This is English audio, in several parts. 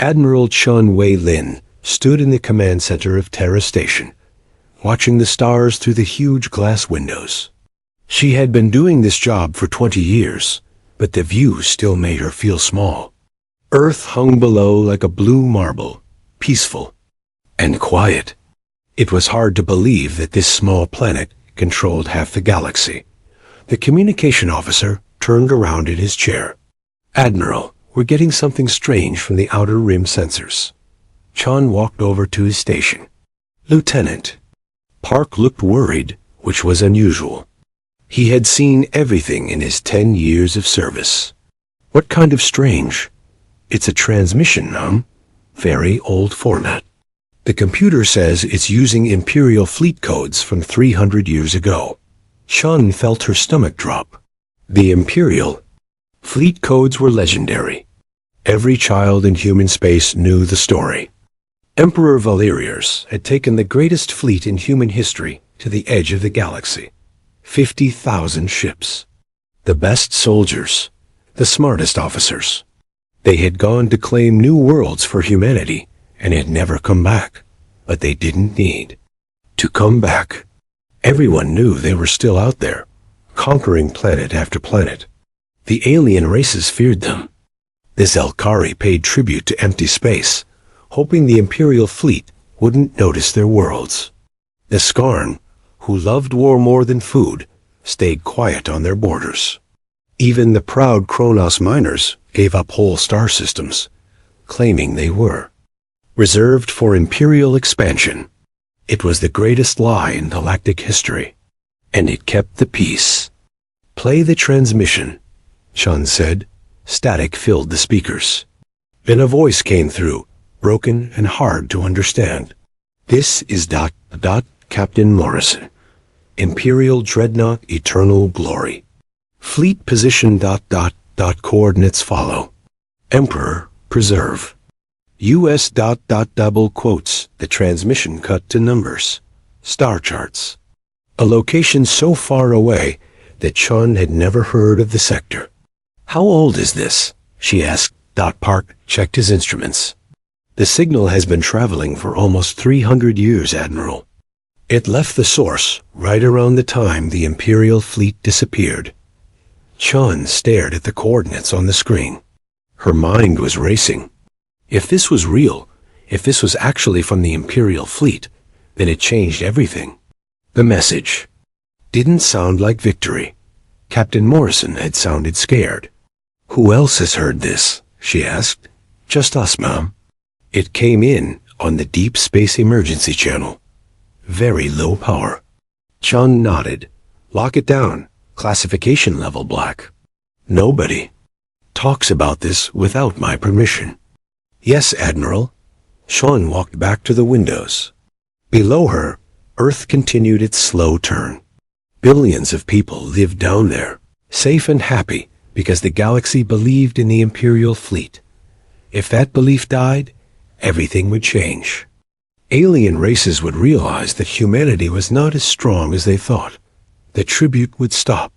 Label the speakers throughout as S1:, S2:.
S1: Admiral Chun Wei-Lin stood in the command center of Terra Station, watching the stars through the huge glass windows. She had been doing this job for 20 years, but the view still made her feel small. Earth hung below like a blue marble, peaceful and quiet. It was hard to believe that this small planet controlled half the galaxy. The communication officer turned around in his chair. "Admiral, we're getting something strange from the outer rim sensors." Chun walked over to his station. "Lieutenant." Park looked worried, which was unusual. He had seen everything in his 10 years of service. "What kind of strange?" "It's a transmission, Very old format. The computer says it's using Imperial fleet codes from 300 years ago." Chun felt her stomach drop. The Imperial fleet codes were legendary. Every child in human space knew the story. Emperor Valerius had taken the greatest fleet in human history to the edge of the galaxy. 50,000 ships. The best soldiers, the smartest officers. They had gone to claim new worlds for humanity and had never come back. But they didn't need to come back. Everyone knew they were still out there, conquering planet after planet. The alien races feared them. The Zelkari paid tribute to empty space, hoping the Imperial fleet wouldn't notice their worlds. The Skarn, who loved war more than food, stayed quiet on their borders. Even the proud Kronos miners gave up whole star systems, claiming they were reserved for Imperial expansion. It was the greatest lie in Galactic history, and it kept the peace. "Play the transmission," Chun said. Static filled the speakers. Then a voice came through, broken and hard to understand. "This is Captain Morrison. Imperial Dreadnought Eternal Glory. Fleet position ... coordinates follow. Emperor, preserve. US ... double quotes, the transmission cut to numbers. Star charts. A location so far away that Chun had never heard of the sector. "How old is this?" she asked. Park checked his instruments. "The signal has been traveling for almost 300 years, Admiral. It left the source right around the time the Imperial fleet disappeared." Chun stared at the coordinates on the screen. Her mind was racing. If this was real, if this was actually from the Imperial fleet, then it changed everything. The message didn't sound like victory. Captain Morrison had sounded scared. "Who else has heard this?" she asked. "Just us, Mom." It came in on the Deep Space Emergency Channel. Very low power. Chun nodded. "Lock it down. Classification level black. Nobody talks about this without my permission." "Yes, Admiral." Chun walked back to the windows. Below her, Earth continued its slow turn. Billions of people lived down there, safe and happy because the galaxy believed in the Imperial fleet. If that belief died, everything would change. Alien races would realize that humanity was not as strong as they thought. The tribute would stop.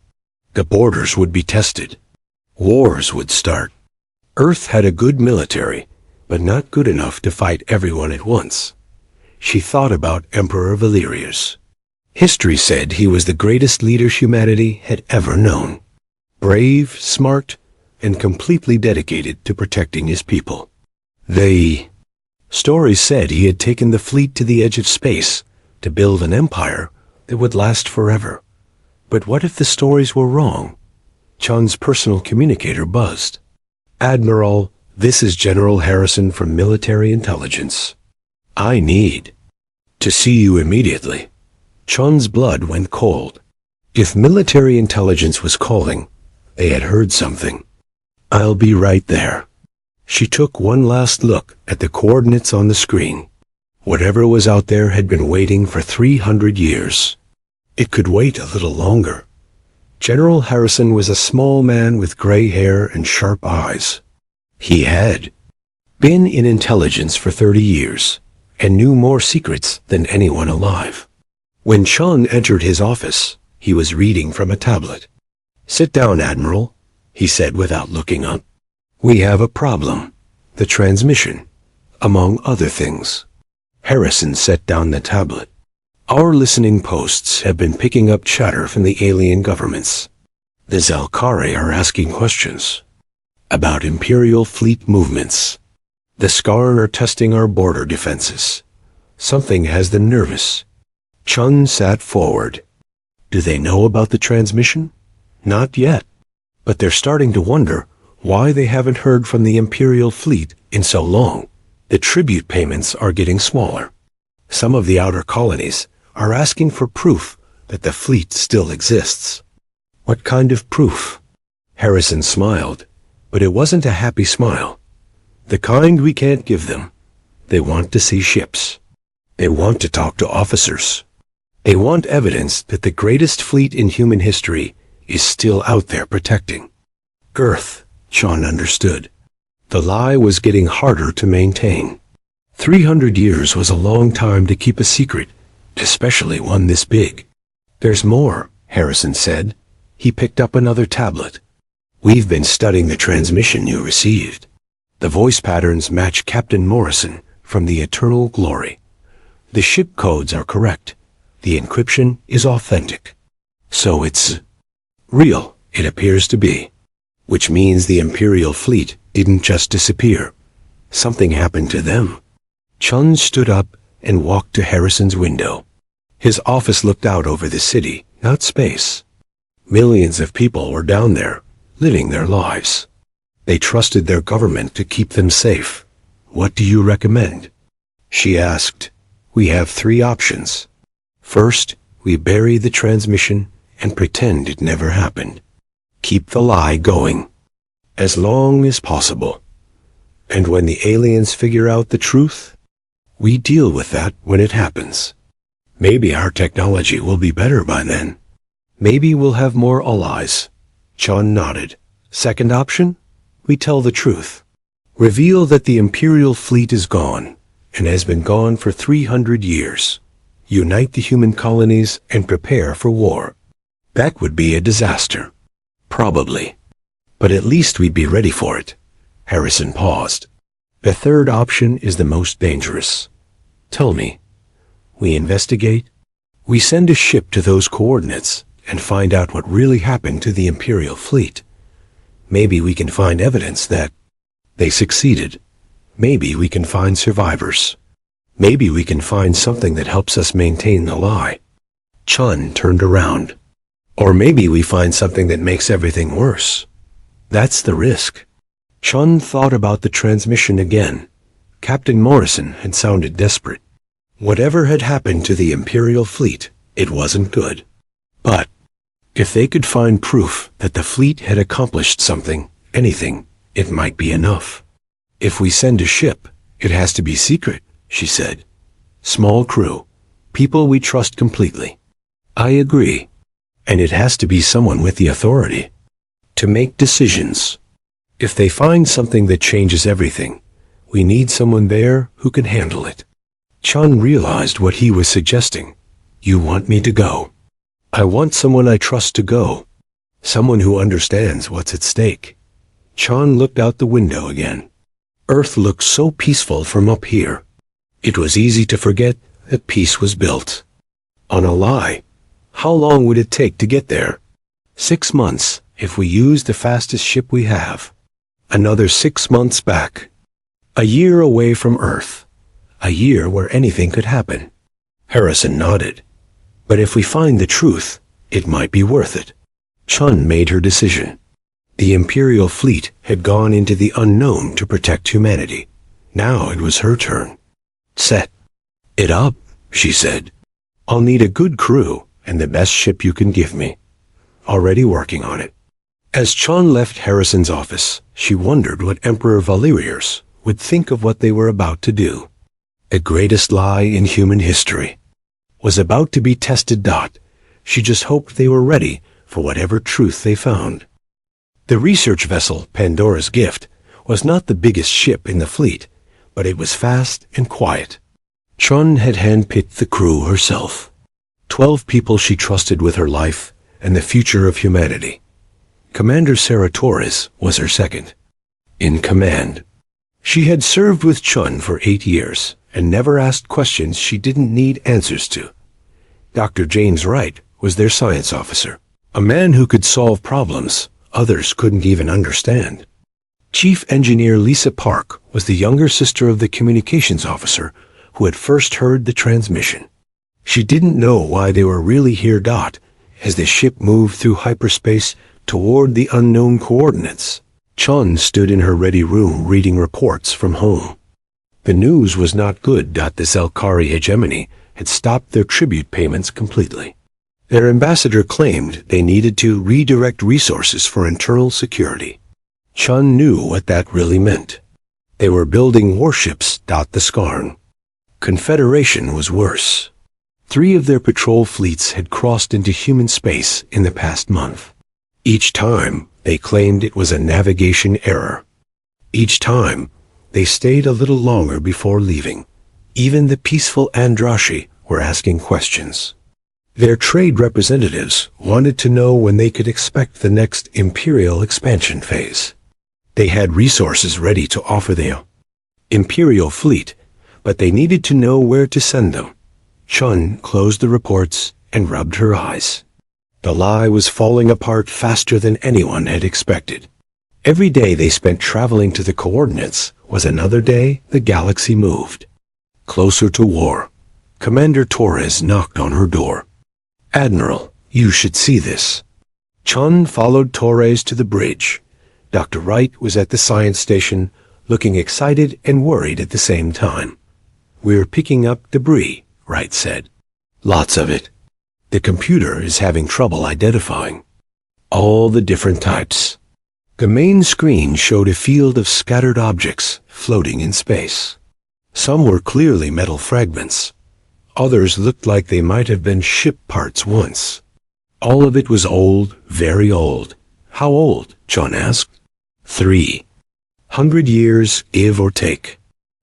S1: The borders would be tested. Wars would start. Earth had a good military, but not good enough to fight everyone at once. She thought about Emperor Valerius. History said he was the greatest leader humanity had ever known. Brave, smart, and completely dedicated to protecting his people. The stories said he had taken the fleet to the edge of space to build an empire that would last forever. But what if the stories were wrong? Chun's personal communicator buzzed. "Admiral, this is General Harrison from Military Intelligence. I need to see you immediately." Chun's blood went cold. If Military Intelligence was calling, they had heard something. "I'll be right there." She took one last look at the coordinates on the screen. Whatever was out there had been waiting for 300 years. It could wait a little longer. General Harrison was a small man with gray hair and sharp eyes. He had been in intelligence for 30 years and knew more secrets than anyone alive. When Chun entered his office, he was reading from a tablet. "Sit down, Admiral," he said without looking up. "We have a problem. The transmission among other things. Harrison set down the tablet. Our listening posts have been picking up chatter from the alien governments. The Zalkari are asking questions about Imperial fleet movements. The Skarn are testing our border defenses. Something has them nervous. Chun sat forward. Do they know about the transmission? Not yet. But they're starting to wonder why they haven't heard from the Imperial fleet in so long. The tribute payments are getting smaller. Some of the outer colonies are asking for proof that the fleet still exists. What kind of proof? Harrison smiled, but it wasn't a happy smile. The kind we can't give them. They want to see ships. They want to talk to officers. They want evidence that the greatest fleet in human history is still out there protecting Earth. Chun understood. The lie was getting harder to maintain. 300 years was a long time to keep a secret, especially one this big. There's more, Harrison said. He picked up another tablet. We've been studying the transmission you received. The voice patterns match Captain Morrison from the Eternal Glory. The ship codes are correct. The encryption is authentic. So it's real, it appears to be. Which means the Imperial fleet didn't just disappear. Something happened to them. Chun stood up and walked to Harrison's window. His office looked out over the city, not space. Millions of people were down there, living their lives. They trusted their government to keep them safe. What do you recommend? She asked. We have 3 options. First, we bury the transmission and pretend it never happened. Keep the lie going as long as possible. And when the aliens figure out the truth, we deal with that when it happens. Maybe our technology will be better by then. Maybe we'll have more allies. Chun nodded. Second option? We tell the truth. Reveal that the Imperial fleet is gone, and has been gone for 300 years. Unite the human colonies and prepare for war. That would be a disaster. Probably. But at least we'd be ready for it. Harrison paused. The third option is the most dangerous. Tell me. We investigate. We send a ship to those coordinates and find out what really happened to the Imperial fleet. Maybe we can find evidence that they succeeded. Maybe we can find survivors. Maybe we can find something that helps us maintain the lie. Chun turned around. Or maybe we find something that makes everything worse. That's the risk. Chun thought about the transmission again. Captain Morrison had sounded desperate. Whatever had happened to the Imperial fleet, it wasn't good. But if they could find proof that the fleet had accomplished something, anything, it might be enough. If we send a ship, it has to be secret, she said. Small crew. People we trust completely. I agree. And it has to be someone with the authority to make decisions. If they find something that changes everything, we need someone there who can handle it. Chun realized what he was suggesting. You want me to go? I want someone I trust to go. Someone who understands what's at stake. Chun looked out the window again. Earth looked so peaceful from up here. It was easy to forget that peace was built on a lie. How long would it take to get there? 6 months, if we use the fastest ship we have. Another 6 months back. A year away from Earth. A year where anything could happen. Harrison nodded. But if we find the truth, it might be worth it. Chun made her decision. The Imperial fleet had gone into the unknown to protect humanity. Now it was her turn. Set it up, she said. I'll need a good crew and the best ship you can give me. Already working on it. As Chun left Harrison's office, she wondered what Emperor Valerius would think of what they were about to do. The greatest lie in human history was about to be tested. She just hoped they were ready for whatever truth they found. The research vessel, Pandora's Gift, was not the biggest ship in the fleet, but it was fast and quiet. Chun had handpicked the crew herself. 12 people she trusted with her life and the future of humanity. Commander Sarah Torres was her second in command. She had served with Chun for 8 years and never asked questions she didn't need answers to. Dr. James Wright was their science officer, a man who could solve problems others couldn't even understand. Chief Engineer Lisa Park was the younger sister of the communications officer who had first heard the transmission. She didn't know why they were really here. As the ship moved through hyperspace toward the unknown coordinates, Chun stood in her ready room reading reports from home. The news was not good. The Zelkari hegemony had stopped their tribute payments completely. Their ambassador claimed they needed to redirect resources for internal security. Chun knew what that really meant. They were building warships. The Skarn. Confederation was worse. 3 of their patrol fleets had crossed into human space in the past month. Each time, they claimed it was a navigation error. Each time, they stayed a little longer before leaving. Even the peaceful Andrashi were asking questions. Their trade representatives wanted to know when they could expect the next Imperial expansion phase. They had resources ready to offer the Imperial fleet, but they needed to know where to send them. Chun closed the reports and rubbed her eyes. The lie was falling apart faster than anyone had expected. Every day they spent traveling to the coordinates was another day the galaxy moved closer to war. Commander Torres knocked on her door. "Admiral, you should see this." Chun followed Torres to the bridge. Dr. Wright was at the science station, looking excited and worried at the same time. "We're picking up debris," Wright said. "Lots of it. The computer is having trouble identifying all the different types." The main screen showed a field of scattered objects floating in space. Some were clearly metal fragments. Others looked like they might have been ship parts once. All of it was old, very old. "How old?" Chun asked. 300 years, give or take.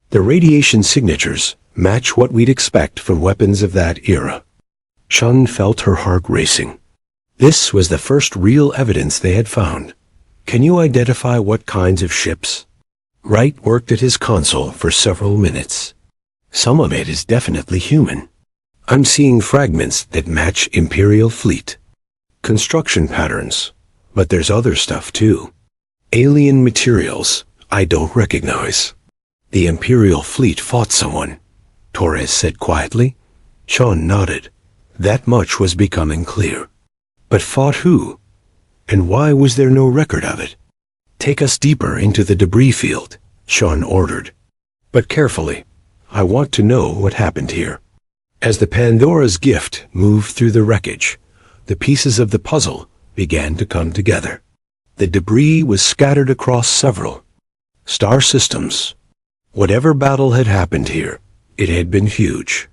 S1: The radiation signatures match what we'd expect from weapons of that era. Chun felt her heart racing. This was the first real evidence they had found. "Can you identify what kinds of ships?" Wright worked at his console for several minutes. "Some of it is definitely human. I'm seeing fragments that match Imperial fleet. Construction patterns. But there's other stuff too. Alien materials I don't recognize." "The Imperial fleet fought someone," Torres said quietly. Chun nodded. That much was becoming clear. But fought who? And why was there no record of it? "Take us deeper into the debris field," Chun ordered. "But carefully. I want to know what happened here." As the Pandora's gift moved through the wreckage, the pieces of the puzzle began to come together. The debris was scattered across several star systems. Whatever battle had happened here, it had been huge.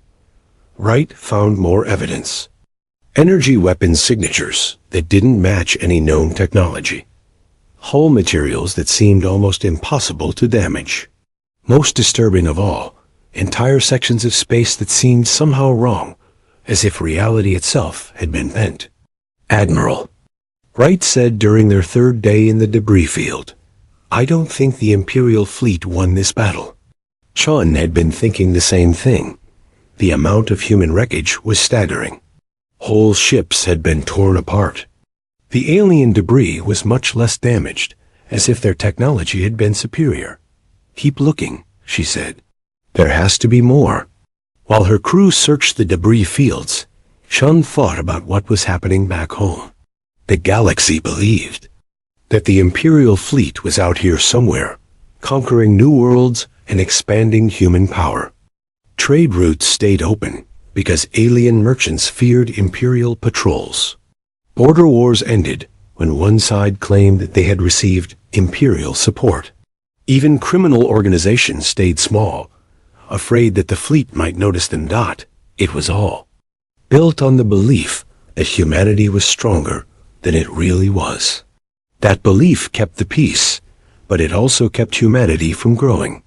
S1: Wright found more evidence. Energy weapons signatures that didn't match any known technology. Hull materials that seemed almost impossible to damage. Most disturbing of all, entire sections of space that seemed somehow wrong, as if reality itself had been bent. "Admiral," Wright said during their 3rd day in the debris field, "I don't think the Imperial fleet won this battle." Chun had been thinking the same thing. The amount of human wreckage was staggering. Whole ships had been torn apart. The alien debris was much less damaged, as if their technology had been superior. "Keep looking," she said. "There has to be more." While her crew searched the debris fields, Chun thought about what was happening back home. The galaxy believed that the Imperial fleet was out here somewhere, conquering new worlds and expanding human power. Trade routes stayed open because alien merchants feared Imperial patrols. Border wars ended when one side claimed that they had received Imperial support. Even criminal organizations stayed small, afraid that the fleet might notice them. It was all built on the belief that humanity was stronger than it really was. That belief kept the peace, but it also kept humanity from growing.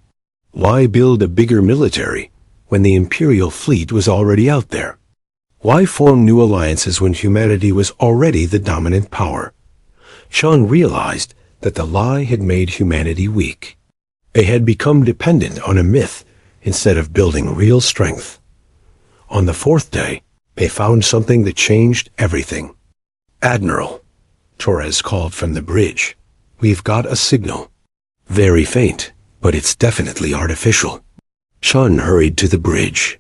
S1: Why build a bigger military when the Imperial fleet was already out there? Why form new alliances when humanity was already the dominant power? Chun realized that the lie had made humanity weak. They had become dependent on a myth instead of building real strength. On the fourth day, they found something that changed everything. "Admiral," Torres called from the bridge. "We've got a signal. Very faint, but it's definitely artificial." Chun hurried to the bridge.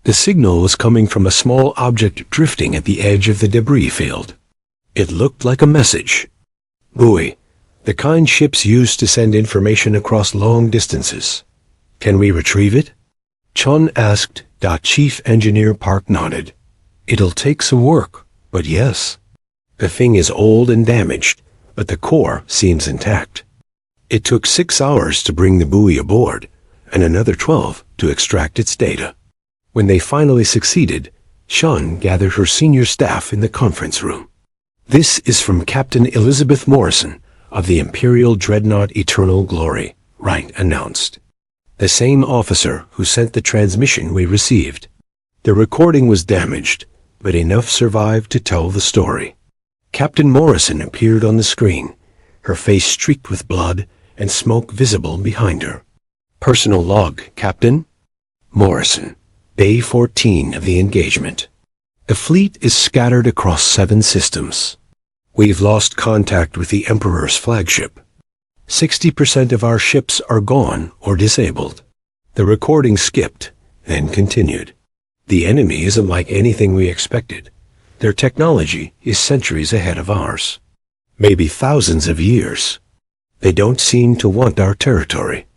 S1: The signal was coming from a small object drifting at the edge of the debris field. It looked like a message. "Buoy, the kind ships use to send information across long distances. Can we retrieve it?" Chun asked. Chief Engineer Park nodded. "It'll take some work, but yes. The thing is old and damaged, but the core seems intact. It took 6 hours to bring the buoy aboard, and another 12 to extract its data." When they finally succeeded, Chun gathered her senior staff in the conference room. "This is from Captain Elizabeth Morrison of the Imperial Dreadnought Eternal Glory," Wright announced. "The same officer who sent the transmission we received. The recording was damaged, but enough survived to tell the story." Captain Morrison appeared on the screen, her face streaked with blood and smoke visible behind her. "Personal log, Captain. Morrison, Day 14 of the engagement. The fleet is scattered across 7 systems. We've lost contact with the Emperor's flagship. 60% of our ships are gone or disabled." The recording skipped, then continued. "The enemy isn't like anything we expected. Their technology is centuries ahead of ours. Maybe thousands of years. They don't seem to want our territory.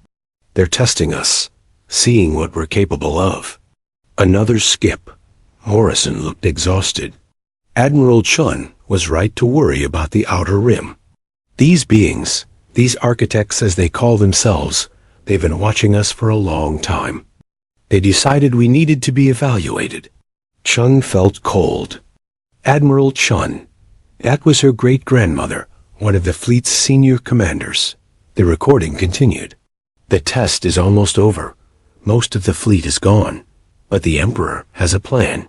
S1: They're testing us, seeing what we're capable of." Another skip. Morrison looked exhausted. Admiral Chun was right to worry about the outer rim. "These beings, these architects as they call themselves, they've been watching us for a long time. They decided we needed to be evaluated." Chun felt cold. Admiral Chun. That was her great-grandmother, one of the fleet's senior commanders. The recording continued. "The test is almost over. Most of the fleet is gone, but the Emperor has a plan.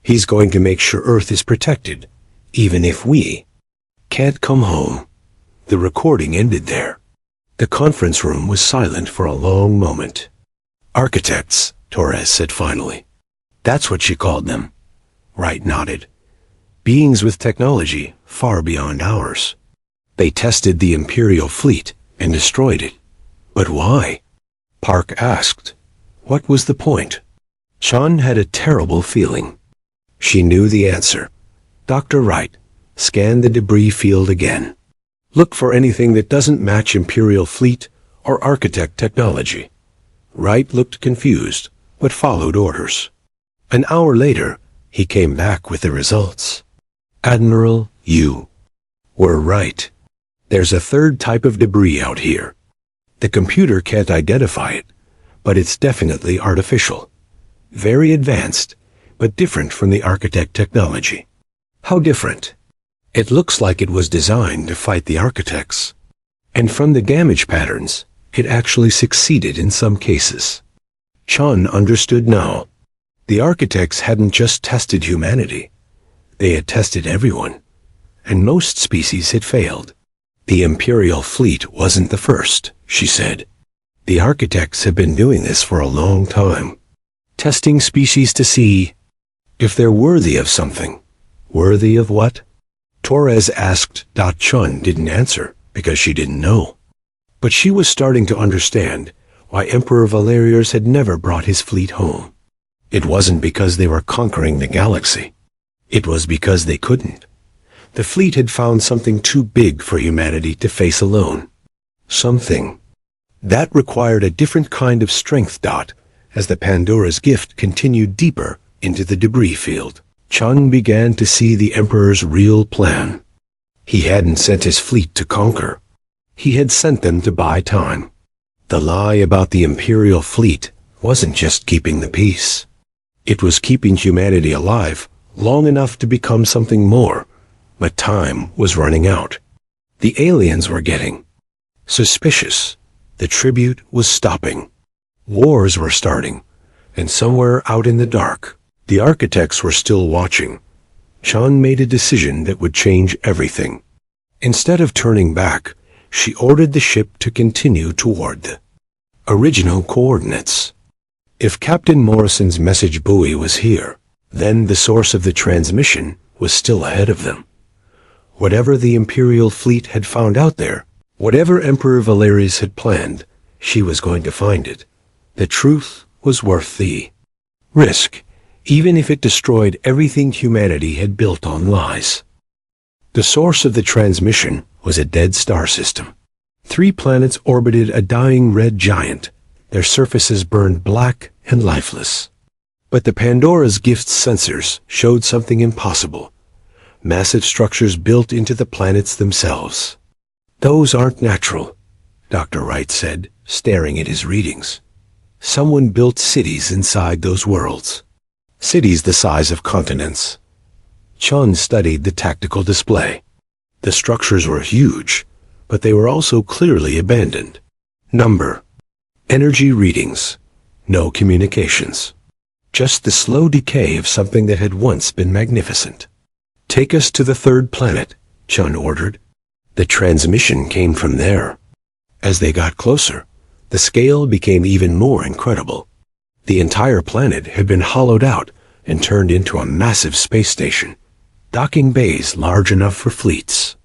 S1: He's going to make sure Earth is protected, even if we can't come home." The recording ended there. The conference room was silent for a long moment. "Architects," Torres said finally. "That's what she called them." Wright nodded. "Beings with technology far beyond ours. They tested the Imperial fleet and destroyed it. But why?" Park asked. What was the point? Chun had a terrible feeling. She knew the answer. Dr. Wright, scan the debris field again. Look for anything that doesn't match Imperial fleet or architect technology. Wright looked confused, but followed orders. An hour later, he came back with the results. "Admiral, you were right. There's a third type of debris out here. The computer can't identify it, but it's definitely artificial. Very advanced, but different from the architect technology." "How different?" "It looks like it was designed to fight the architects. And from the damage patterns, it actually succeeded in some cases." Chun understood now. The architects hadn't just tested humanity. They had tested everyone, and most species had failed. "The Imperial fleet wasn't the first," she said. "The architects have been doing this for a long time, testing species to see if they're worthy of something." "Worthy of what?" Torres asked. Chun didn't answer because she didn't know. But she was starting to understand why Emperor Valerius had never brought his fleet home. It wasn't because they were conquering the galaxy. It was because they couldn't. The fleet had found something too big for humanity to face alone. Something that required a different kind of strength. As the Pandora's gift continued deeper into the debris field, Chun began to see the Emperor's real plan. He hadn't sent his fleet to conquer. He had sent them to buy time. The lie about the Imperial fleet wasn't just keeping the peace. It was keeping humanity alive long enough to become something more. But time was running out. The aliens were getting suspicious. The tribute was stopping. Wars were starting, and somewhere out in the dark, the architects were still watching. Chun made a decision that would change everything. Instead of turning back, she ordered the ship to continue toward the Original coordinates. If Captain Morrison's message buoy was here, then the source of the transmission was still ahead of them. Whatever the Imperial fleet had found out there, whatever Emperor Valerius had planned, she was going to find it. The truth was worth the risk, even if it destroyed everything humanity had built on lies. The source of the transmission was a dead star system. 3 planets orbited a dying red giant, their surfaces burned black and lifeless. But the Pandora's Gift's sensors showed something impossible. Massive structures built into the planets themselves. Those aren't natural, Dr. Wright said, staring at his readings. Someone built cities inside those worlds. Cities the size of continents. Chun studied the tactical display. The structures were huge, but they were also clearly abandoned. Number. Energy readings. No communications. Just the slow decay of something that had once been magnificent. Take us to the 3rd planet, Chun ordered. The transmission came from there. As they got closer, the scale became even more incredible. The entire planet had been hollowed out and turned into a massive space station. Docking bays large enough for fleets.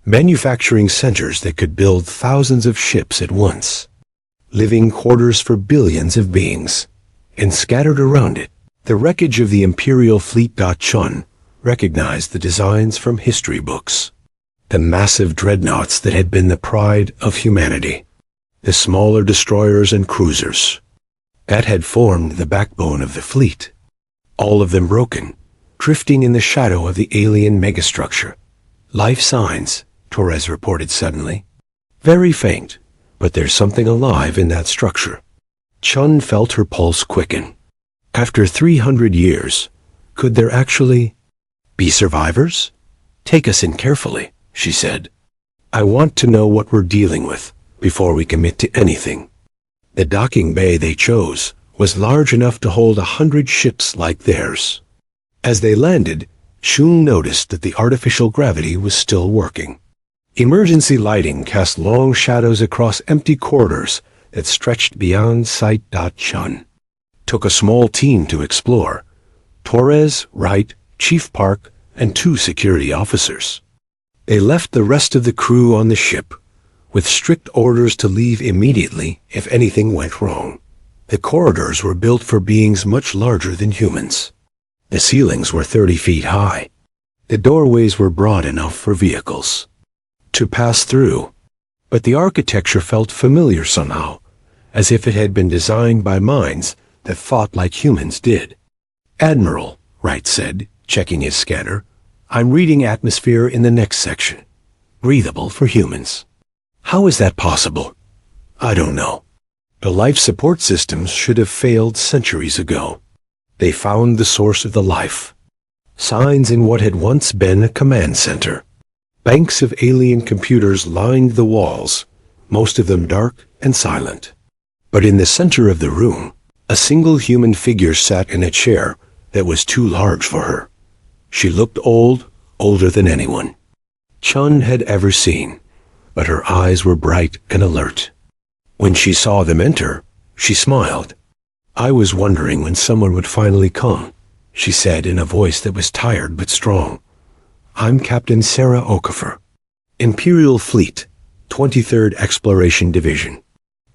S1: Manufacturing centers that could build thousands of ships at once. Living quarters for billions of beings. And scattered around it, the wreckage of the Imperial fleet. Chun recognized the designs from history books. The massive dreadnoughts that had been the pride of humanity. The smaller destroyers and cruisers. That had formed the backbone of the fleet. All of them broken, drifting in the shadow of the alien megastructure. Life signs, Torres reported suddenly. Very faint, but there's something alive in that structure. Chun felt her pulse quicken. After 300 years, could there actually be survivors? Take us in carefully, she said. I want to know what we're dealing with before we commit to anything. The docking bay they chose was large enough to hold 100 ships like theirs. As they landed, Shun noticed that the artificial gravity was still working. Emergency lighting cast long shadows across empty corridors that stretched beyond sight. Chun took a small team to explore. Torres, Wright, Chief Park, and 2 security officers. They left the rest of the crew on the ship, with strict orders to leave immediately if anything went wrong. The corridors were built for beings much larger than humans. The ceilings were 30 feet high. The doorways were broad enough for vehicles to pass through. But the architecture felt familiar somehow, as if it had been designed by minds that thought like humans did. Admiral, Wright said, checking his scanner, I'm reading atmosphere in the next section. Breathable for humans. How is that possible? I don't know. The life support systems should have failed centuries ago. They found the source of the life. Signs in what had once been a command center. Banks of alien computers lined the walls, most of them dark and silent. But in the center of the room, a single human figure sat in a chair that was too large for her. She looked old, older than anyone Chun had ever seen, but her eyes were bright and alert. When she saw them enter, she smiled. I was wondering when someone would finally come, she said in a voice that was tired but strong. I'm Captain Sarah Okafor, Imperial Fleet, 23rd Exploration Division.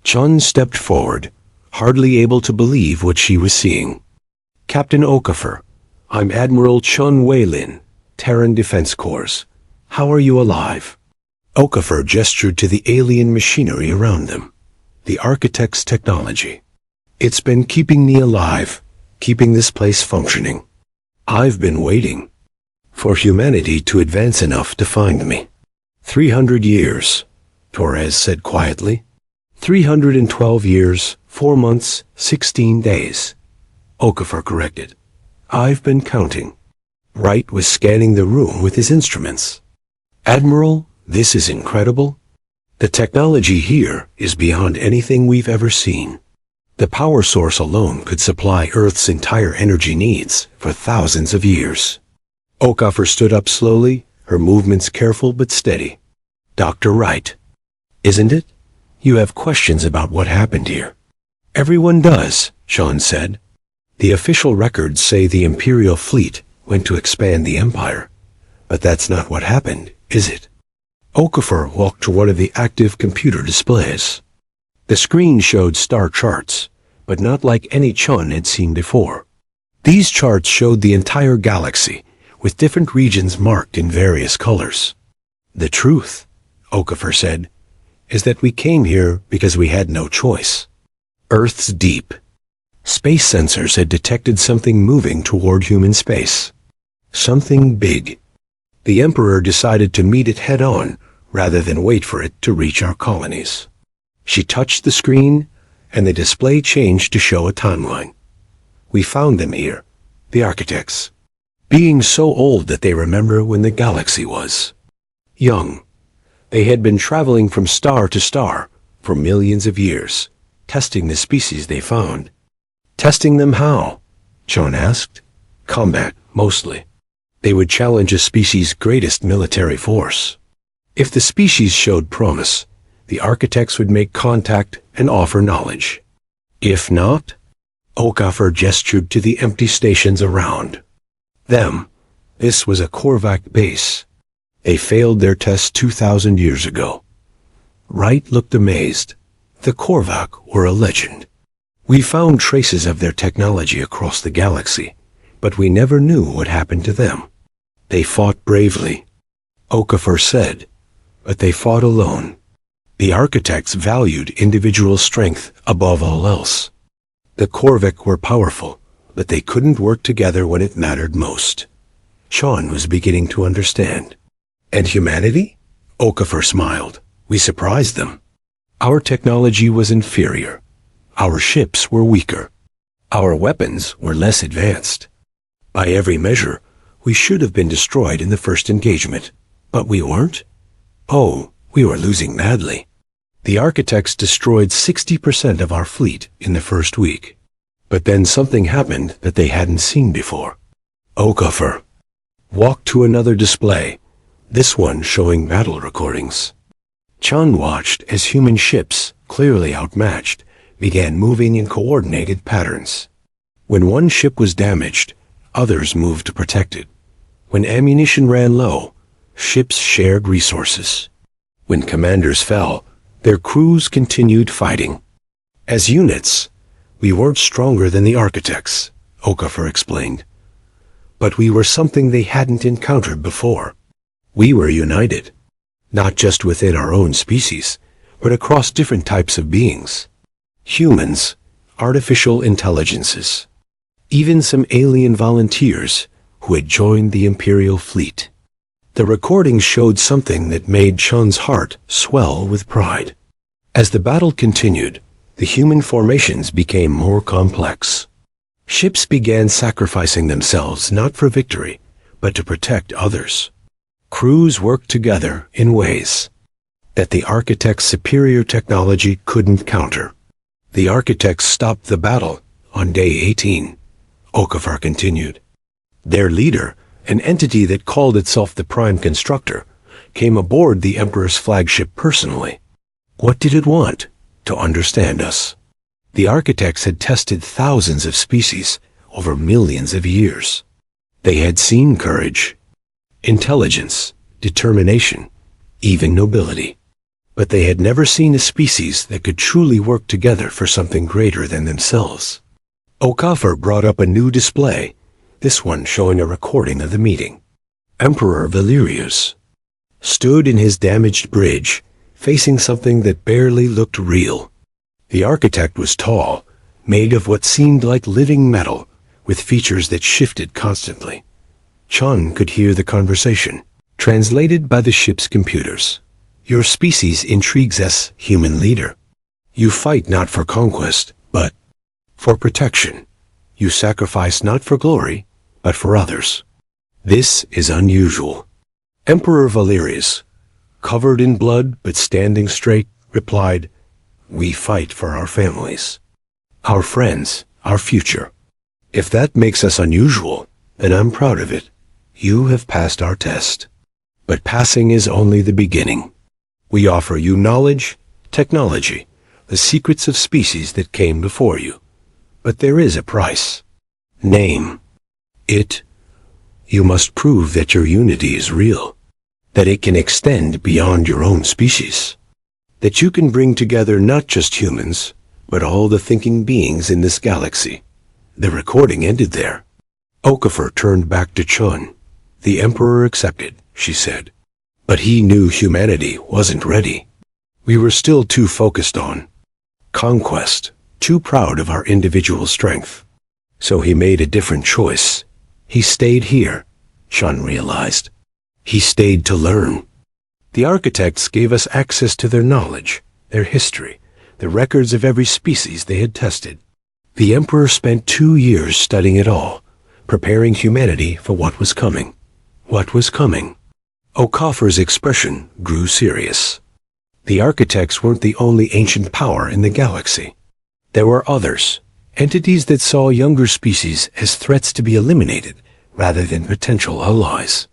S1: Chun stepped forward, hardly able to believe what she was seeing. Captain Okafor, I'm Admiral Chun Wei-Lin, Terran Defense Corps. How are you alive? Okafor gestured to the alien machinery around them, the architect's technology. It's been keeping me alive, keeping this place functioning. I've been waiting for humanity to advance enough to find me. 300 years, Torres said quietly. 312 years, 4 months, 16 days. Okafor corrected. I've been counting. Wright was scanning the room with his instruments. Admiral, this is incredible. The technology here is beyond anything we've ever seen. The power source alone could supply Earth's entire energy needs for thousands of years. Okafor stood up slowly, her movements careful but steady. Dr. Wright. Isn't it? You have questions about what happened here. Everyone does, Sean said. The official records say the Imperial fleet went to expand the Empire. But that's not what happened, is it? Okafor walked to one of the active computer displays. The screen showed star charts, but not like any Chun had seen before. These charts showed the entire galaxy, with different regions marked in various colors. The truth, Okafor said, is that we came here because we had no choice. Earth's deep. Space sensors had detected something moving toward human space. Something big. The Emperor decided to meet it head-on rather than wait for it to reach our colonies. She touched the screen, and the display changed to show a timeline. We found them here, the architects, being so old that they remember when the galaxy was young. They had been traveling from star to star for millions of years, testing the species they found. Testing them how? Chon asked. Combat, mostly. They would challenge a species' greatest military force. If the species showed promise, the architects would make contact and offer knowledge. If not, Okafor gestured to the empty stations around. Them. This was a Korvac base. They failed their test 2,000 years ago. Wright looked amazed. The Korvac were a legend. We found traces of their technology across the galaxy, but we never knew what happened to them. They fought bravely, Okafor said, but they fought alone. The architects valued individual strength above all else. The Korvac were powerful, but they couldn't work together when it mattered most. Sean was beginning to understand. And humanity? Okafor smiled. We surprised them. Our technology was inferior. Our ships were weaker. Our weapons were less advanced. By every measure, we should have been destroyed in the first engagement. But we weren't? Oh, we were losing badly. The architects destroyed 60% of our fleet in the first week. But then something happened that they hadn't seen before. Okafor walked to another display, this one showing battle recordings. Chun watched as human ships, clearly outmatched, began moving in coordinated patterns. When one ship was damaged, others moved to protect it. When ammunition ran low, ships shared resources. When commanders fell, their crews continued fighting. As units, we weren't stronger than the architects, Okafor explained. But we were something they hadn't encountered before. We were united, not just within our own species, but across different types of beings. Humans, artificial intelligences, even some alien volunteers who had joined the Imperial fleet. The recording showed something that made Chun's heart swell with pride. As the battle continued, the human formations became more complex. Ships began sacrificing themselves not for victory, but to protect others. Crews worked together in ways that the architects' superior technology couldn't counter. The architects stopped the battle on day 18, Okafor continued. Their leader, an entity that called itself the Prime Constructor, came aboard the Emperor's flagship personally. What did it want? To understand us. The architects had tested thousands of species over millions of years. They had seen courage, intelligence, determination, even nobility. But they had never seen a species that could truly work together for something greater than themselves. Okafor brought up a new display, this one showing a recording of the meeting. Emperor Valerius stood in his damaged bridge, facing something that barely looked real. The architect was tall, made of what seemed like living metal, with features that shifted constantly. Chun could hear the conversation, translated by the ship's computers. Your species intrigues us, human leader. You fight not for conquest, but for protection. You sacrifice not for glory, but for others. This is unusual. Emperor Valerius, covered in blood but standing straight, replied, We fight for our families, our friends, our future. If that makes us unusual, then I'm proud of it. You have passed our test. But passing is only the beginning. We offer you knowledge, technology, the secrets of species that came before you. But there is a price. Name it. You must prove that your unity is real, that it can extend beyond your own species, that you can bring together not just humans, but all the thinking beings in this galaxy. The recording ended there. Okafor turned back to Chun. The Emperor accepted, she said. But he knew humanity wasn't ready. We were still too focused on conquest, too proud of our individual strength. So he made a different choice. He stayed here, Chun realized. He stayed to learn. The architects gave us access to their knowledge, their history, the records of every species they had tested. The Emperor spent 2 years studying it all, preparing humanity for what was coming. What was coming? Okafor's expression grew serious. The architects weren't the only ancient power in the galaxy. There were others, entities that saw younger species as threats to be eliminated rather than potential allies.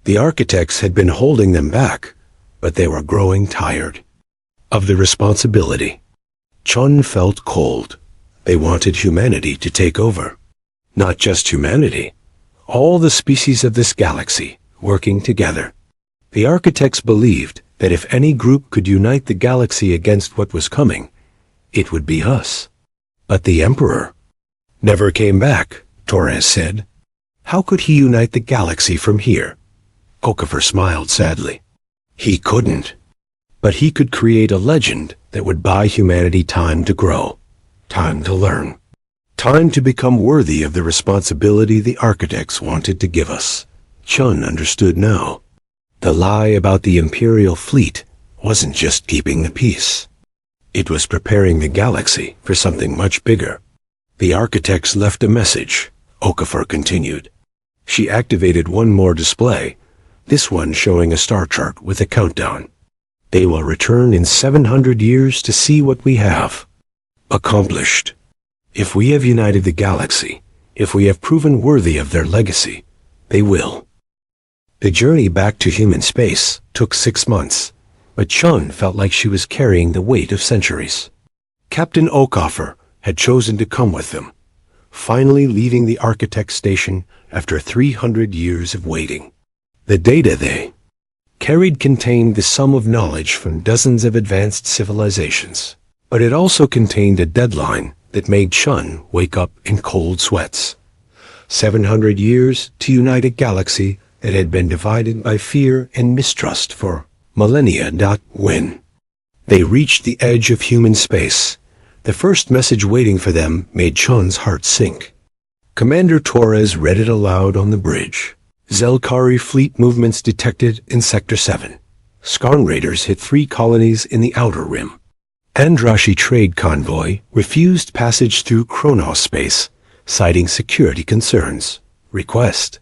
S1: The architects had been holding them back, but they were growing tired of the responsibility. Chun felt cold. They wanted humanity to take over. Not just humanity, all the species of this galaxy working together. The architects believed that if any group could unite the galaxy against what was coming, it would be us. But the Emperor never came back, Torres said. How could he unite the galaxy from here? Okafor smiled sadly. He couldn't. But he could create a legend that would buy humanity time to grow, time to learn, time to become worthy of the responsibility the architects wanted to give us. Chun understood now. The lie about the Imperial fleet wasn't just keeping the peace. It was preparing the galaxy for something much bigger. The architects left a message, Okafor continued. She activated one more display, this one showing a star chart with a countdown. They will return in 700 years to see what we have accomplished. If we have united the galaxy, if we have proven worthy of their legacy, they will. The journey back to human space took 6 months, but Chun felt like she was carrying the weight of centuries. Captain Okafor had chosen to come with them, finally leaving the architect station after 300 years of waiting. The data they carried contained the sum of knowledge from dozens of advanced civilizations, but it also contained a deadline that made Chun wake up in cold sweats. 700 years to unite a galaxy that had been divided by fear and mistrust for millennia. When they reached the edge of human space, the first message waiting for them made Chun's heart sink. Commander Torres read it aloud on the bridge. Zelkari fleet movements detected in Sector 7. Skarn raiders hit 3 colonies in the Outer Rim. Andrashi trade convoy refused passage through Kronos space, citing security concerns. Request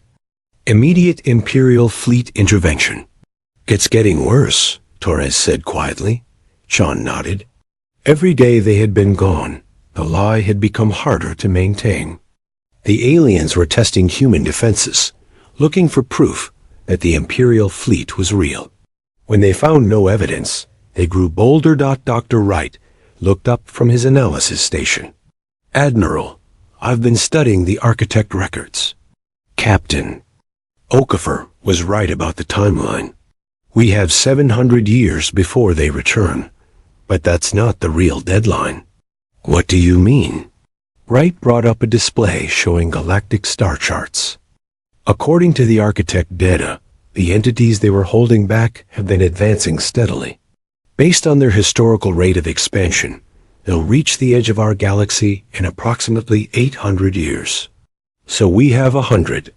S1: immediate Imperial fleet intervention. It's getting worse, Torres said quietly. Chun nodded. Every day they had been gone, the lie had become harder to maintain. The aliens were testing human defenses, looking for proof that the Imperial fleet was real. When they found no evidence, they grew bolder. Dr. Wright looked up from his analysis station. Admiral, I've been studying the architect records. Captain, Okafor was right about the timeline. We have 700 years before they return, but that's not the real deadline. What do you mean? Wright brought up a display showing galactic star charts. According to the architect data, the entities they were holding back have been advancing steadily. Based on their historical rate of expansion, they'll reach the edge of our galaxy in approximately 800 years. So we have 100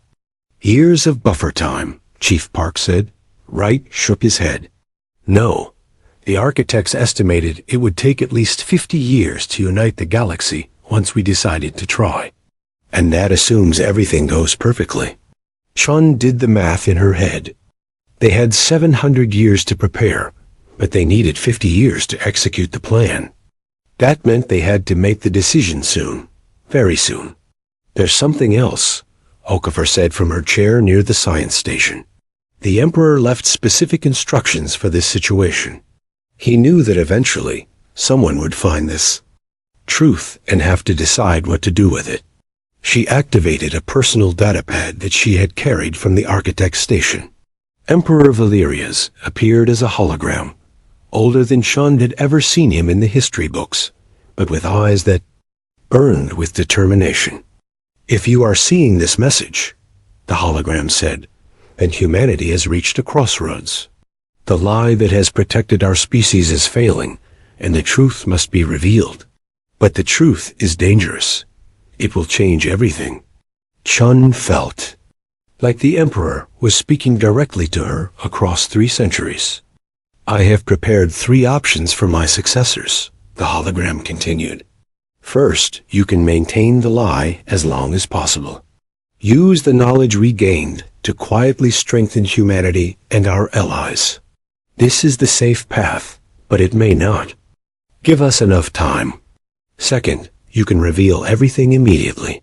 S1: years of buffer time, Chief Park said. Wright shook his head. No, the architects estimated it would take at least 50 years to unite the galaxy once we decided to try. And that assumes everything goes perfectly. Chun did the math in her head. They had 700 years to prepare, but they needed 50 years to execute the plan. That meant they had to make the decision soon, very soon. There's something else, Okafor said from her chair near the science station. The Emperor left specific instructions for this situation. He knew that eventually Someone would find this truth and have to decide what to do with it. She activated a personal datapad that she had carried from the architect's station. Emperor Valerius appeared as a hologram, older than Shun had ever seen him in the history books, but with eyes that burned with determination. "If you are seeing this message," the hologram said, "then humanity has reached a crossroads. The lie that has protected our species is failing, and the truth must be revealed. But the truth is dangerous. It will change everything." Chun felt like the Emperor was speaking directly to her across 3 centuries. "I have prepared 3 options for my successors," the hologram continued. "First, you can maintain the lie as long as possible. Use the knowledge we gained to quietly strengthen humanity and our allies. This is the safe path, but it may not. Give us enough time. Second, you can reveal everything immediately.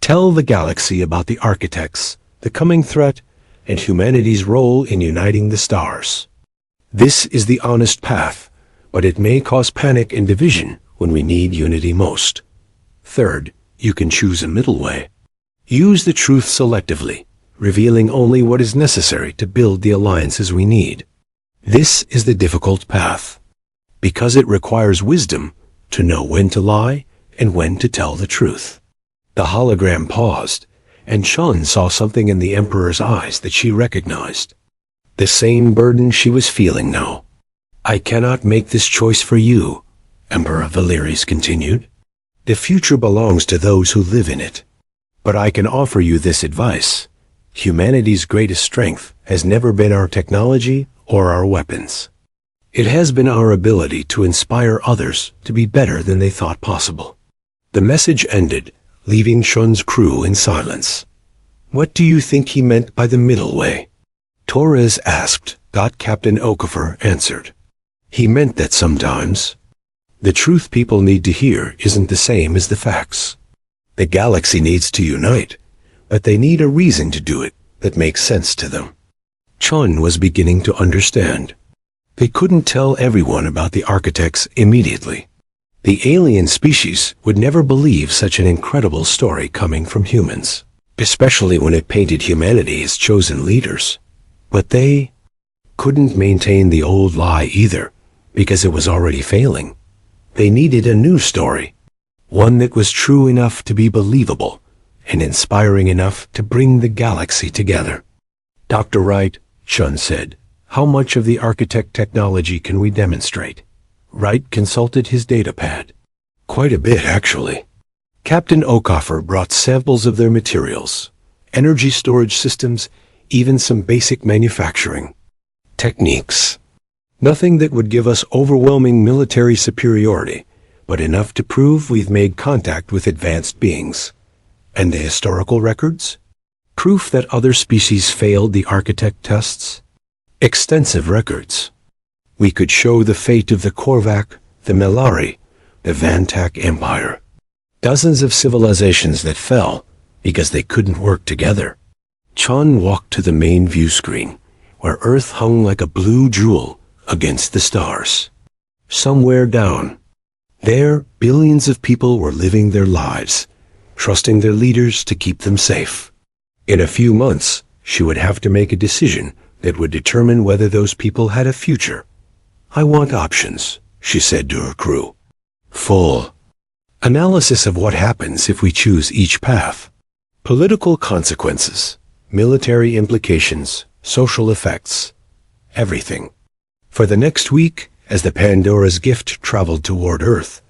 S1: Tell the galaxy about the architects, the coming threat, and humanity's role in uniting the stars. This is the honest path, but it may cause panic and division when we need unity most. Third, you can choose a middle way. Use the truth selectively, revealing only what is necessary to build the alliances we need. This is the difficult path, because it requires wisdom to know when to lie and when to tell the truth." The hologram paused, and Chun saw something in the Emperor's eyes that she recognized. The same burden she was feeling now. "I cannot make this choice for you," Emperor Valerius continued. "The future belongs to those who live in it. But I can offer you this advice. Humanity's greatest strength has never been our technology or our weapons. It has been our ability to inspire others to be better than they thought possible." The message ended, leaving Shun's crew in silence. "What do you think he meant by the middle way?" Torres asked. Captain Okafor answered. "He meant that sometimes the truth people need to hear isn't the same as the facts. The galaxy needs to unite, but they need a reason to do it that makes sense to them." Chun was beginning to understand. They couldn't tell everyone about the architects immediately. The alien species would never believe such an incredible story coming from humans, especially when it painted humanity as chosen leaders. But they couldn't maintain the old lie either, because it was already failing. They needed a new story, one that was true enough to be believable and inspiring enough to bring the galaxy together. "Dr. Wright," Chun said, "how much of the architect technology can we demonstrate?" Wright consulted his datapad. "Quite a bit, actually." Captain Okafor brought samples of their materials, energy storage systems, even some basic manufacturing techniques. Nothing that would give us overwhelming military superiority, but enough to prove we've made contact with advanced beings. And the historical records? Proof that other species failed the architect tests? Extensive records. We could show the fate of the Korvac, the Melari, the Vantak Empire. Dozens of civilizations that fell because they couldn't work together. Chun walked to the main view screen, where Earth hung like a blue jewel against the stars. Somewhere down there, billions of people were living their lives, trusting their leaders to keep them safe. In a few months, she would have to make a decision that would determine whether those people had a future. "I want options," she said to her crew. Full analysis of what happens if we choose each path. Political consequences, military implications, social effects, everything. For the next week, as the Pandora's gift traveled toward Earth,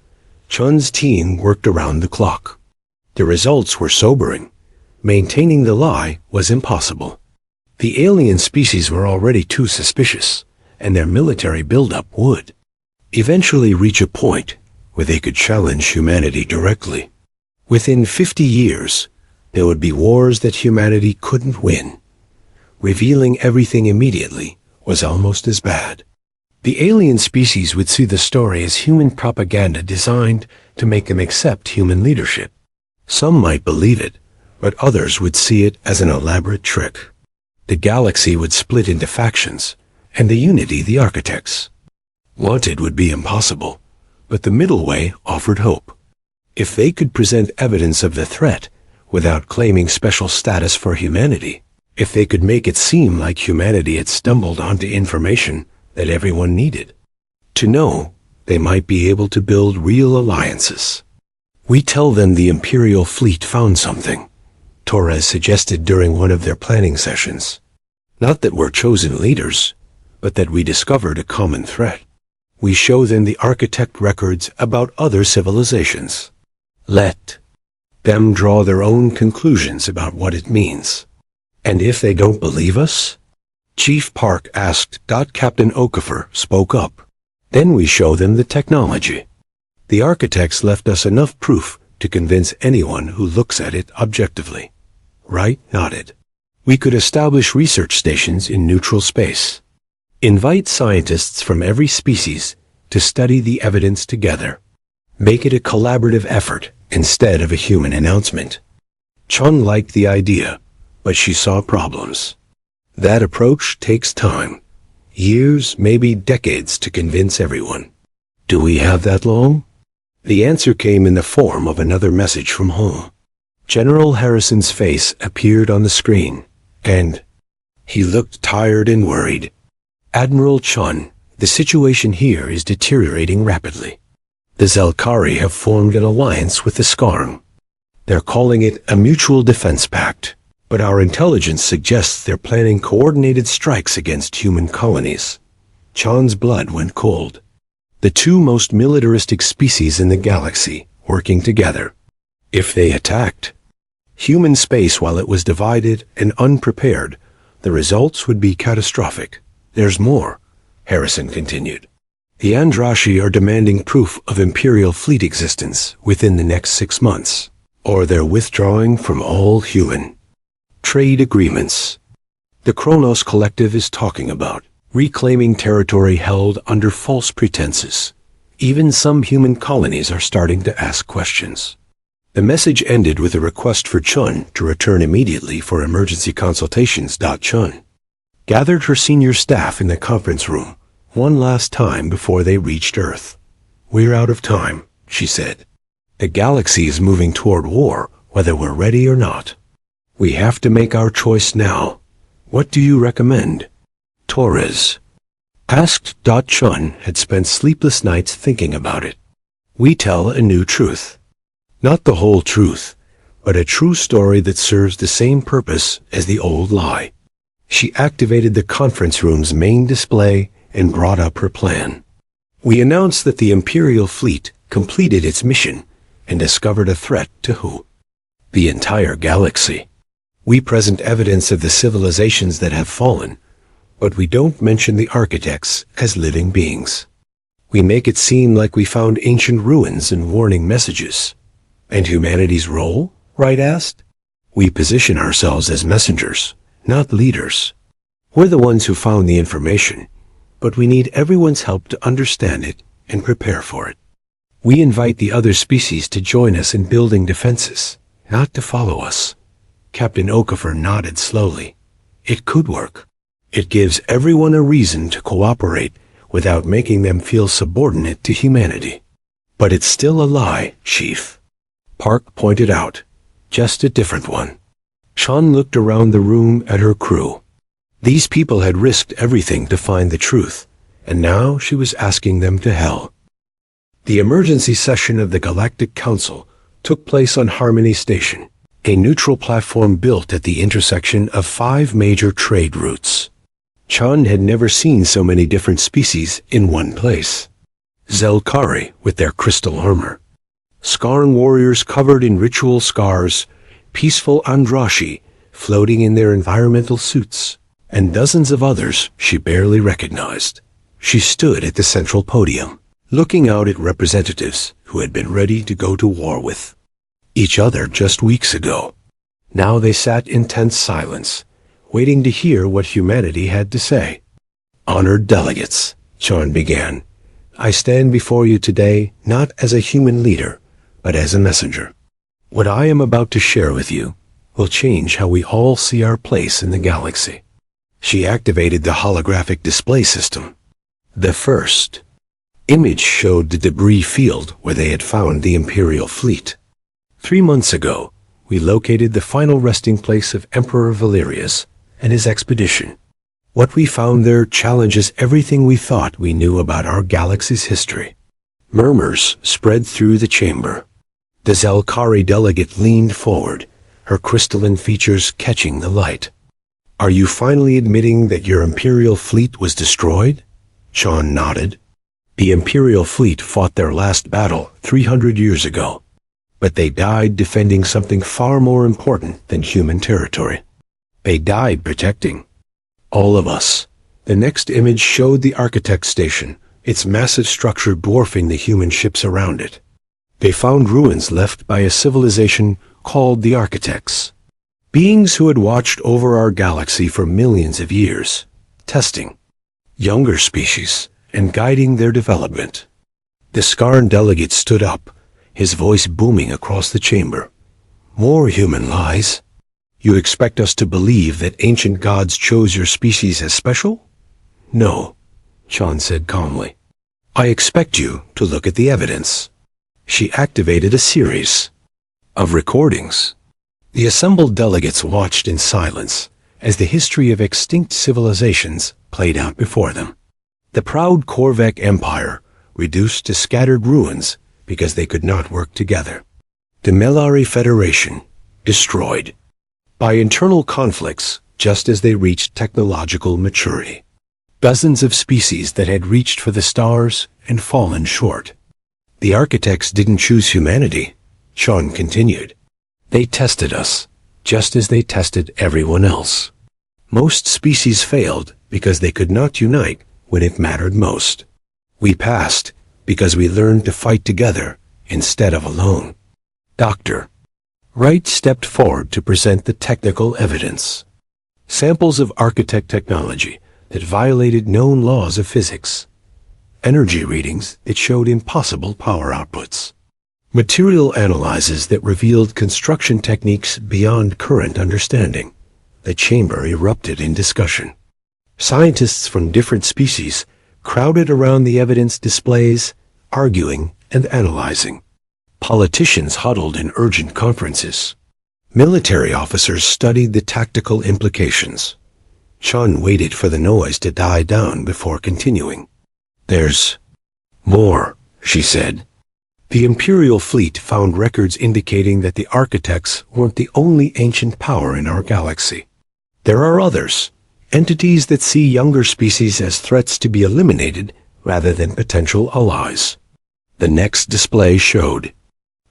S1: Chun's team worked around the clock. The results were sobering. Maintaining the lie was impossible. The alien species were already too suspicious, and their military buildup would eventually reach a point where they could challenge humanity directly. Within 50 years, there would be wars that humanity couldn't win. Revealing everything immediately was almost as bad. The alien species would see the story as human propaganda designed to make them accept human leadership. Some might believe it, but others would see it as an elaborate trick. The galaxy would split into factions, and the unity the architects wanted would be impossible, But the middle way offered hope. If they could present evidence of the threat without claiming special status for humanity, if they could make it seem like humanity had stumbled onto information that everyone needed to know, they might be able to build real alliances. We tell them the Imperial fleet found something, Torres suggested during one of their planning sessions. Not that we're chosen leaders, but that we discovered a common threat. We show them the architect records about other civilizations. Let them draw their own conclusions about what it means. And if they don't believe us? Chief Park asked. Captain Okafor spoke up. Then we show them the technology. The architects left us enough proof to convince anyone who looks at it objectively. Wright nodded. We could establish research stations in neutral space. Invite scientists from every species to study the evidence together. Make it a collaborative effort instead of a human announcement. Chun liked the idea, but she saw problems. That approach takes time. Years, maybe decades, to convince everyone. Do we have that long? The answer came in the form of another message from home. General Harrison's face appeared on the screen, and he looked tired and worried. Admiral Chun, the situation here is deteriorating rapidly. The Zelkari have formed an alliance with the Skarn. They're calling it a mutual defense pact, but our intelligence suggests they're planning coordinated strikes against human colonies. Chun's blood went cold. The two most militaristic species in the galaxy working together. If they attacked human space while it was divided and unprepared, the results would be catastrophic. There's more, Harrison continued. The Andrashi are demanding proof of Imperial fleet existence within the next 6 months, or they're withdrawing from all human trade agreements. The Kronos Collective is talking about reclaiming territory held under false pretenses. Even some human colonies are starting to ask questions. The message ended with a request for Chun to return immediately for emergency consultations. Chun gathered her senior staff in the conference room one last time before they reached Earth. We're out of time, she said. The galaxy is moving toward war, whether we're ready or not. We have to make our choice now. What do you recommend? Torres asked. Chun had spent sleepless nights thinking about it. We tell a new truth. Not the whole truth, but a true story that serves the same purpose as the old lie. She activated the conference room's main display and brought up her plan. We announced that the Imperial fleet completed its mission and discovered a threat to who? The entire galaxy. We present evidence of the civilizations that have fallen, but we don't mention the architects as living beings. We make it seem like we found ancient ruins and warning messages. And humanity's role? Wright asked. We position ourselves as messengers, not leaders. We're the ones who found the information, but we need everyone's help to understand it and prepare for it. We invite the other species to join us in building defenses, not to follow us. Captain Okafor nodded slowly. It could work. It gives everyone a reason to cooperate without making them feel subordinate to humanity. But it's still a lie, Chief. Park pointed out. Just a different one. Chun looked around the room at her crew. These people had risked everything to find the truth, and now she was asking them to hell. The emergency session of the Galactic Council took place on Harmony Station, a neutral platform built at the intersection of 5 major trade routes. Chun had never seen so many different species in one place. Zelkari with their crystal armor, Skarn warriors covered in ritual scars, peaceful Andrashi floating in their environmental suits, and dozens of others she barely recognized. She stood at the central podium, looking out at representatives who had been ready to go to war with each other just weeks ago. Now they sat in tense silence, waiting to hear what humanity had to say. Honored delegates, Chun began, I stand before you today not as a human leader, but as a messenger. What I am about to share with you will change how we all see our place in the galaxy. She activated the holographic display system. The first Image showed the debris field where they had found the Imperial fleet. 3 months ago, we located the final resting place of Emperor Valerius and his expedition. What we found there challenges everything we thought we knew about our galaxy's history. Murmurs spread through the chamber. The Zelkari delegate leaned forward, her crystalline features catching the light. "Are you finally admitting that your Imperial fleet was destroyed?" Sean nodded. "The Imperial fleet fought their last battle 300 years ago, but they died defending something far more important than human territory. They died protecting all of us." The next image showed the Architect Station, its massive structure dwarfing the human ships around it. They found ruins left by a civilization called the Architects, beings who had watched over our galaxy for millions of years, testing younger species and guiding their development. The Skarn delegate stood up, his voice booming across the chamber. "More human lies? You expect us to believe that ancient gods chose your species as special?" "No," Sean said calmly. "I expect you to look at the evidence." She activated a series of recordings. The assembled delegates watched in silence as the history of extinct civilizations played out before them. The proud Korvek Empire reduced to scattered ruins because they could not work together. The Melari Federation destroyed by internal conflicts just as they reached technological maturity. Dozens of species that had reached for the stars and fallen short. The Architects didn't choose humanity, Sean continued. They tested us, just as they tested everyone else. Most species failed because they could not unite when it mattered most. We passed because we learned to fight together instead of alone. Dr. Wright stepped forward to present the technical evidence. Samples of Architect technology that violated known laws of physics. Energy readings that showed impossible power outputs. Material analyses that revealed construction techniques beyond current understanding. The chamber erupted in discussion. Scientists from different species crowded around the evidence displays, arguing and analyzing. Politicians huddled in urgent conferences. Military officers studied the tactical implications. Chun waited for the noise to die down before continuing. "There's more," she said. The Imperial fleet found records indicating that the Architects weren't the only ancient power in our galaxy. There are others, entities that see younger species as threats to be eliminated rather than potential allies. The next display showed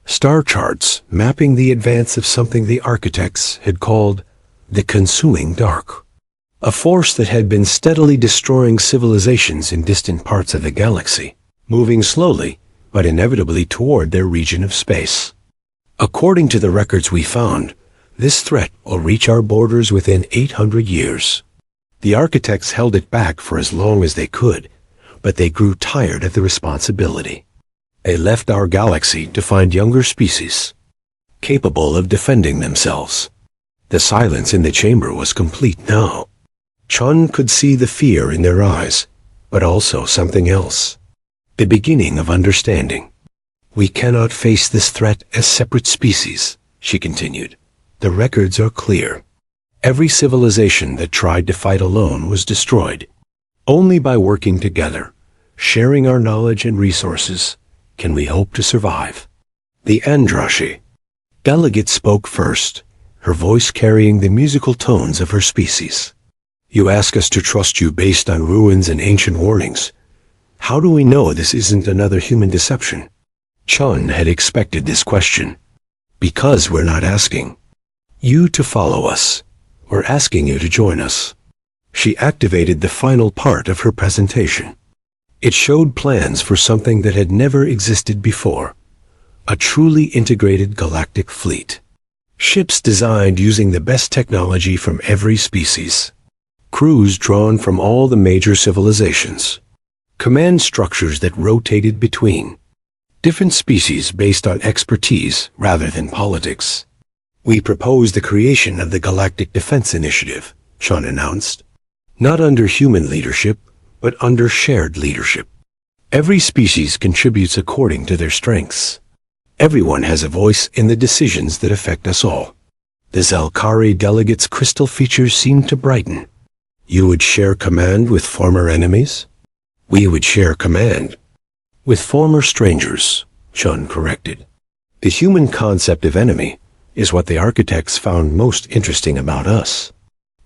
S1: star charts mapping the advance of something the Architects had called the Consuming Dark, a force that had been steadily destroying civilizations in distant parts of the galaxy, moving slowly but inevitably toward their region of space. According to the records we found, this threat will reach our borders within 800 years. The Architects held it back for as long as they could, but they grew tired of the responsibility. They left our galaxy to find younger species, capable of defending themselves. The silence in the chamber was complete now. Chun could see the fear in their eyes, but also something else. The beginning of understanding. "We cannot face this threat as separate species," she continued. "The records are clear. Every civilization that tried to fight alone was destroyed. Only by working together, sharing our knowledge and resources, can we hope to survive." The Andrashi delegate spoke first, her voice carrying the musical tones of her species. "You ask us to trust you based on ruins and ancient warnings. How do we know this isn't another human deception?" Chun had expected this question. "Because we're not asking you to follow us. We're asking you to join us." She activated the final part of her presentation. It showed plans for something that had never existed before. A truly integrated galactic fleet. Ships designed using the best technology from every species. Crews drawn from all the major civilizations. Command structures that rotated between different species based on expertise rather than politics. "We propose the creation of the Galactic Defense Initiative," Sean announced. "Not under human leadership, but under shared leadership. Every species contributes according to their strengths. Everyone has a voice in the decisions that affect us all. The Zelkari delegate's crystal features seemed to brighten. You would share command with former enemies? We would share command with former strangers, Chun corrected. The human concept of enemy is what the architects found most interesting about us.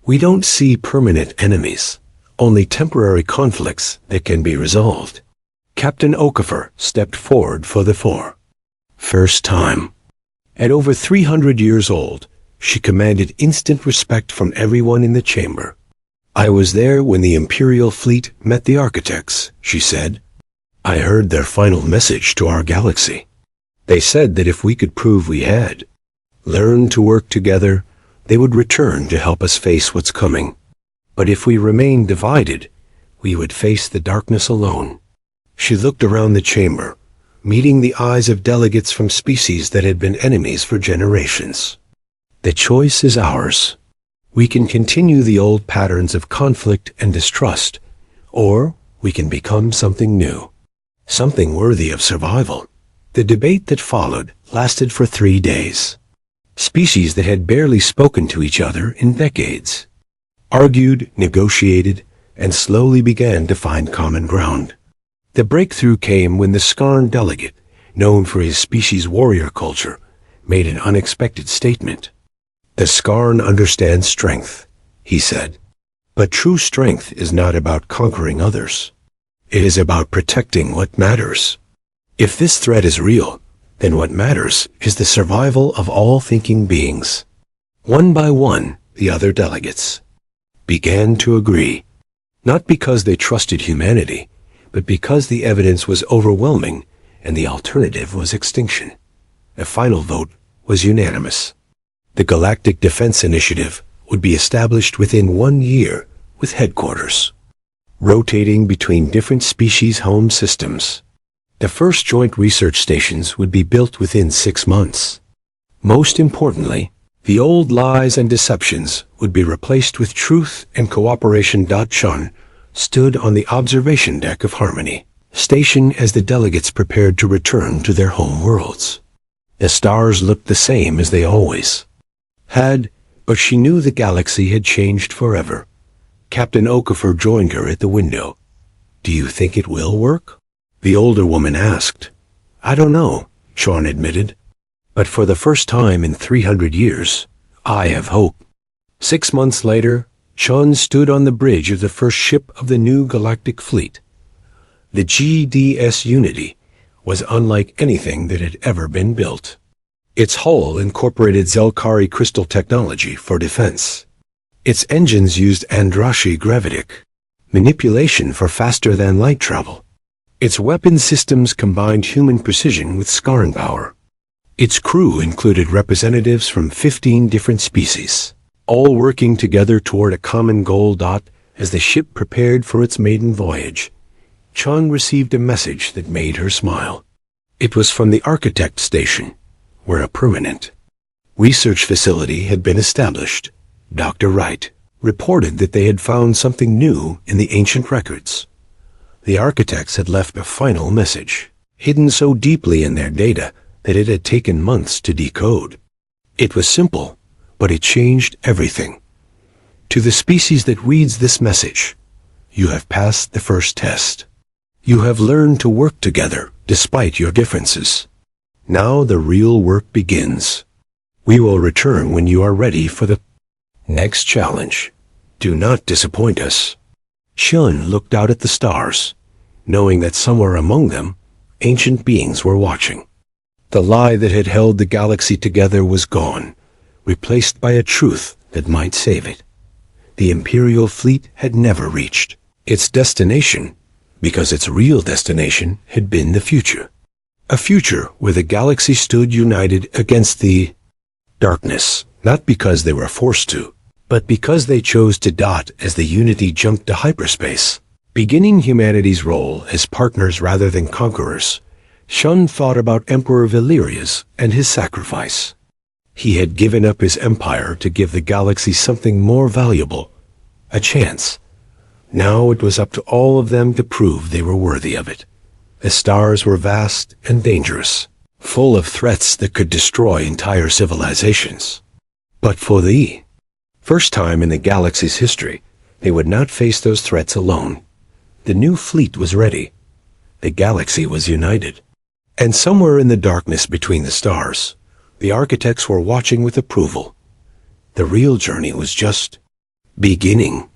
S1: We don't see permanent enemies, only temporary conflicts that can be resolved. Captain Okafor stepped forward for the four. First time. At over 300 years old, she commanded instant respect from everyone in the chamber. I was there when the Imperial fleet met the architects, she said. I heard their final message to our galaxy. They said that if we could prove we had learned to work together, they would return to help us face what's coming. But if we remained divided, we would face the darkness alone. She looked around the chamber, meeting the eyes of delegates from species that had been enemies for generations. The choice is ours. We can continue the old patterns of conflict and distrust, or we can become something new, something worthy of survival. The debate that followed lasted for 3 days. Species that had barely spoken to each other in decades argued, negotiated, and slowly began to find common ground. The breakthrough came when the Skarn delegate, known for his species warrior culture, made an unexpected statement. The Skarn understand strength, he said. But true strength is not about conquering others. It is about protecting what matters. If this threat is real, then what matters is the survival of all thinking beings. One by one, the other delegates began to agree, not because they trusted humanity, but because the evidence was overwhelming and the alternative was extinction. A final vote was unanimous. The Galactic Defense Initiative would be established within 1 year with headquarters rotating between different species home systems. The first joint research stations would be built within 6 months. Most importantly, the old lies and deceptions would be replaced with truth and cooperation. Chun stood on the observation deck of Harmony Station as the delegates prepared to return to their home worlds. The stars looked the same as they always had, but she knew the galaxy had changed forever. Captain Okafor joined her at the window. Do you think it will work? The older woman asked. I don't know, Sean admitted. But for the first time in 300 years, I have hope. 6 months later, Sean stood on the bridge of the first ship of the new galactic fleet. The GDS Unity was unlike anything that had ever been built. Its hull incorporated Zelkari crystal technology for defense. Its engines used Andrashi gravitic manipulation for faster-than-light travel. Its weapon systems combined human precision with Skarn power. Its crew included representatives from 15 different species, all working together toward a common goal. As the ship prepared for its maiden voyage, Chun received a message that made her smile. It was from the Architect Station, where a permanent research facility had been established. Dr. Wright reported that they had found something new in the ancient records. The architects had left a final message, hidden so deeply in their data that it had taken months to decode. It was simple, but it changed everything. To the species that reads this message, you have passed the first test. You have learned to work together despite your differences. Now the real work begins. We will return when you are ready for the next challenge. Do not disappoint us. Shun looked out at the stars, knowing that somewhere among them, ancient beings were watching. The lie that had held the galaxy together was gone, replaced by a truth that might save it. The Imperial fleet had never reached its destination, because its real destination had been the future. A future where the galaxy stood united against the darkness, not because they were forced to, but because they chose to. As the Unity jumped to hyperspace, beginning humanity's role as partners rather than conquerors, Shun thought about Emperor Valerius and his sacrifice. He had given up his empire to give the galaxy something more valuable, a chance. Now it was up to all of them to prove they were worthy of it. The stars were vast and dangerous, full of threats that could destroy entire civilizations. But for the first time in the galaxy's history, they would not face those threats alone. The new fleet was ready. The galaxy was united. And somewhere in the darkness between the stars, the architects were watching with approval. The real journey was just beginning.